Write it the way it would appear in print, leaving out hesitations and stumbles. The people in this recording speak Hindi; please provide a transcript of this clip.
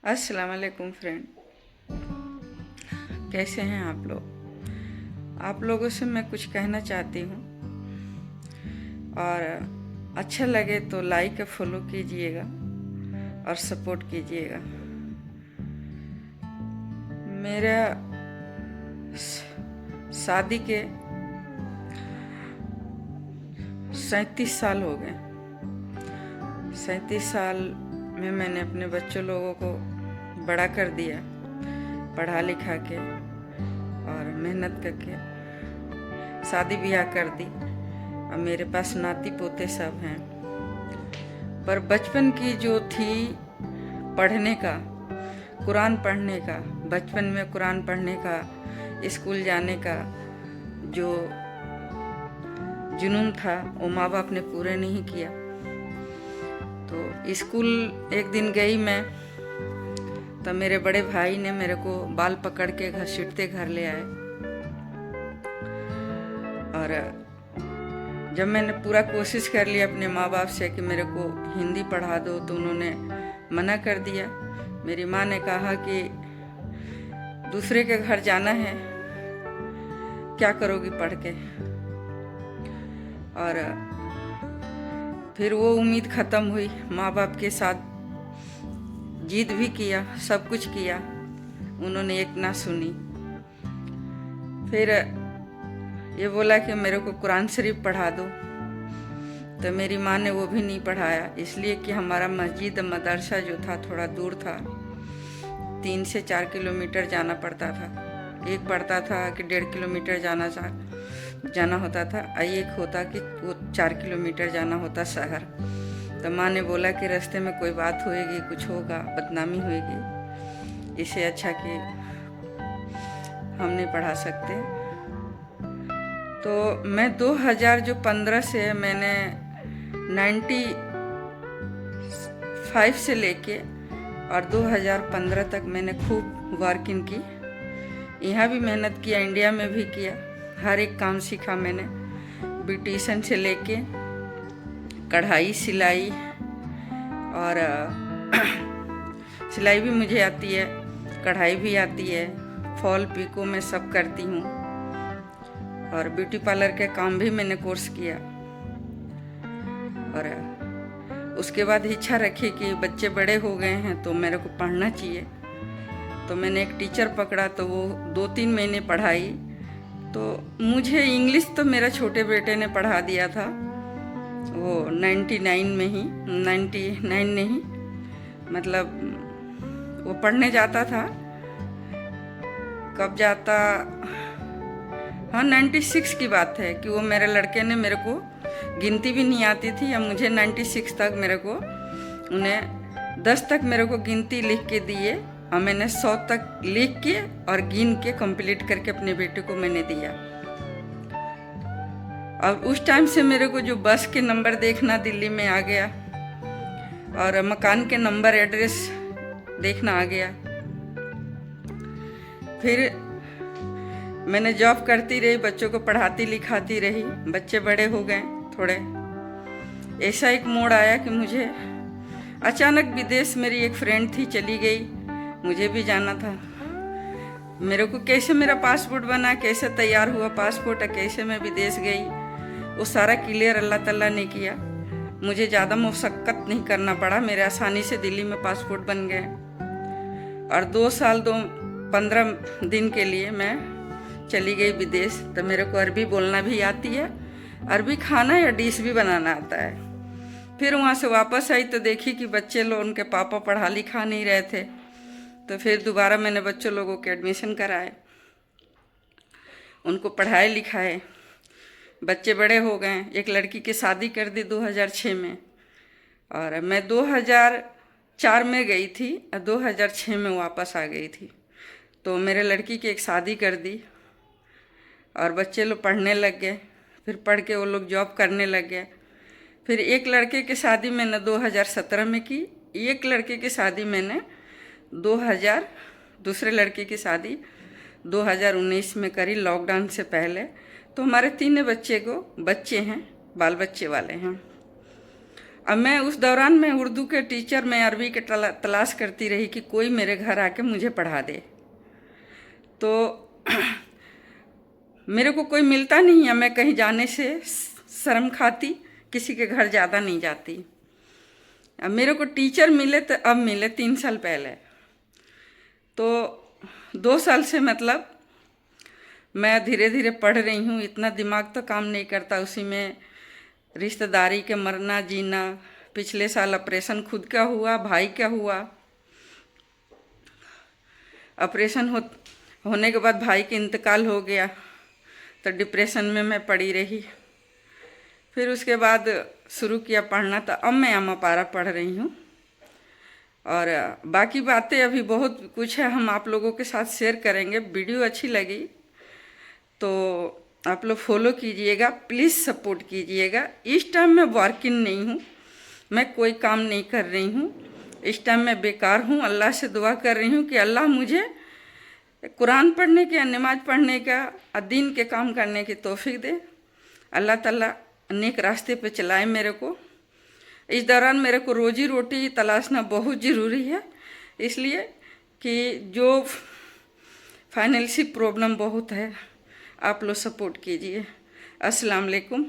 अस्सलाम वालेकुम फ्रेंड, कैसे हैं आप लोग। आप लोगों से मैं कुछ कहना चाहती हूँ और अच्छा लगे तो लाइक या फॉलो कीजिएगा और सपोर्ट कीजिएगा। मेरा शादी के 37 साल हो गए। 37 साल में मैंने अपने बच्चों लोगों को बड़ा कर दिया, पढ़ा लिखा के और मेहनत करके शादी ब्याह कर दी। अब मेरे पास नाती पोते सब हैं। पर बचपन की जो थी पढ़ने का, कुरान पढ़ने का, बचपन में कुरान पढ़ने का, स्कूल जाने का जो जुनून था वो माँ बाप ने पूरे नहीं किया। तो स्कूल एक दिन गई मैं, तब मेरे बड़े भाई ने मेरे को बाल पकड़ के घसीटते घर ले आए। और जब मैंने पूरा कोशिश कर लिया अपने माँ बाप से कि मेरे को हिंदी पढ़ा दो, तो उन्होंने मना कर दिया। मेरी माँ ने कहा कि दूसरे के घर जाना है, क्या करोगी पढ़ के। और फिर वो उम्मीद ख़त्म हुई। माँ बाप के साथ जिद भी किया, सब कुछ किया, उन्होंने एक ना सुनी। फिर ये बोला कि मेरे को कुरान शरीफ पढ़ा दो, तो मेरी माँ ने वो भी नहीं पढ़ाया, इसलिए कि हमारा मस्जिद मदरसा जो था थोड़ा दूर था, 3 से 4 किलोमीटर जाना पड़ता था। एक पड़ता था कि 1.5 किलोमीटर जाना होता था, एक होता कि वो 4 किलोमीटर जाना होता शहर। तो माँ ने बोला कि रास्ते में कोई बात होएगी, कुछ होगा, बदनामी होएगी, इससे अच्छा कि हम नहीं पढ़ा सकते। तो मैं 2015 से मैंने 95 से लेके और 2015 तक मैंने खूब वर्किंग की। यहाँ भी मेहनत किया, इंडिया में भी किया, हर एक काम सीखा मैंने। ब्यूटिशियन से लेके कढ़ाई, सिलाई, और सिलाई भी मुझे आती है, कढ़ाई भी आती है, फॉल पिको मैं सब करती हूँ। और ब्यूटी पार्लर के काम भी मैंने कोर्स किया। और उसके बाद इच्छा रखी कि बच्चे बड़े हो गए हैं तो मेरे को पढ़ना चाहिए। तो मैंने एक टीचर पकड़ा, तो वो 2-3 महीने पढ़ाई। तो मुझे इंग्लिश तो मेरा छोटे बेटे ने पढ़ा दिया था, वो 99 में ही, 99 नहीं, मतलब वो पढ़ने जाता था, कब जाता, हाँ 96 की बात है कि वो मेरे लड़के ने मेरे को गिनती भी नहीं आती थी, या मुझे 96 तक मेरे को, उन्हें 10 तक मेरे को गिनती लिख के दिए और मैंने 100 तक लिख के और गिन के कंप्लीट करके अपने बेटे को मैंने दिया। अब उस टाइम से मेरे को जो बस के नंबर देखना दिल्ली में आ गया और मकान के नंबर एड्रेस देखना आ गया। फिर मैंने जॉब करती रही, बच्चों को पढ़ाती लिखाती रही, बच्चे बड़े हो गए थोड़े। ऐसा एक मोड़ आया कि मुझे अचानक विदेश, मेरी एक फ्रेंड थी चली गई, मुझे भी जाना था। मेरे को कैसे मेरा पासपोर्ट बना, कैसे तैयार हुआ पासपोर्ट, कैसे मैं विदेश गई, वो सारा क्लियर अल्लाह ताला ने किया। मुझे ज़्यादा मुशक्क़त नहीं करना पड़ा, मेरे आसानी से दिल्ली में पासपोर्ट बन गए। और 2 साल 15 दिन के लिए मैं चली गई विदेश। तो मेरे को अरबी बोलना भी आती है, अरबी खाना या डिश भी बनाना आता है। फिर वहाँ से वापस आई तो देखी कि बच्चे लोग, उनके पापा पढ़ा लिखा नहीं रहे थे। तो फिर दोबारा मैंने बच्चों लोगों के एडमिशन कराए, उनको पढ़ाए लिखाए, बच्चे बड़े हो गए। एक लड़की की शादी कर दी 2006 में, और मैं 2004 में गई थी और 2006 में वापस आ गई थी। तो मेरे लड़की की एक शादी कर दी और बच्चे लोग पढ़ने लग गए। फिर पढ़ के वो लोग जॉब करने लग गए। फिर एक लड़के की शादी मैंने 2017 में की, एक लड़के की शादी मैंने दूसरे लड़के की शादी 2019 में करी, लॉकडाउन से पहले। तो हमारे 3 बच्चे हैं, बाल बच्चे वाले हैं। अब मैं उस दौरान में उर्दू के टीचर में अरबी के तलाश करती रही कि कोई मेरे घर आके मुझे पढ़ा दे। तो मेरे को कोई मिलता नहीं है, मैं कहीं जाने से शर्म खाती, किसी के घर ज़्यादा नहीं जाती। अब मेरे को टीचर मिले तो अब मिले 3 साल पहले। तो 2 साल से मतलब मैं धीरे धीरे पढ़ रही हूँ। इतना दिमाग तो काम नहीं करता, उसी में रिश्तेदारी के मरना जीना। पिछले साल ऑपरेशन खुद का हुआ, भाई का हुआ। ऑपरेशन होने के बाद भाई का इंतकाल हो गया, तो डिप्रेशन में मैं पड़ी रही। फिर उसके बाद शुरू किया पढ़ना, तो अब मैं अमापारा पढ़ रही हूँ। और बाकी बातें अभी बहुत कुछ है, हम आप लोगों के साथ शेयर करेंगे। वीडियो अच्छी लगी तो आप लोग फॉलो कीजिएगा, प्लीज़ सपोर्ट कीजिएगा। इस टाइम मैं वर्किंग नहीं हूँ, मैं कोई काम नहीं कर रही हूँ। इस टाइम मैं बेकार हूँ। अल्लाह से दुआ कर रही हूँ कि अल्लाह मुझे कुरान पढ़ने का, नमाज पढ़ने का, दीन के काम करने की तौफीक दे। अल्लाह ताला नेक रास्ते पे चलाए मेरे को। इस दौरान मेरे को रोजी रोटी तलाशना बहुत ज़रूरी है, इसलिए कि जो फाइनेंशियल प्रॉब्लम बहुत है। आप लोग सपोर्ट कीजिए। अस्सलाम वालेकुम।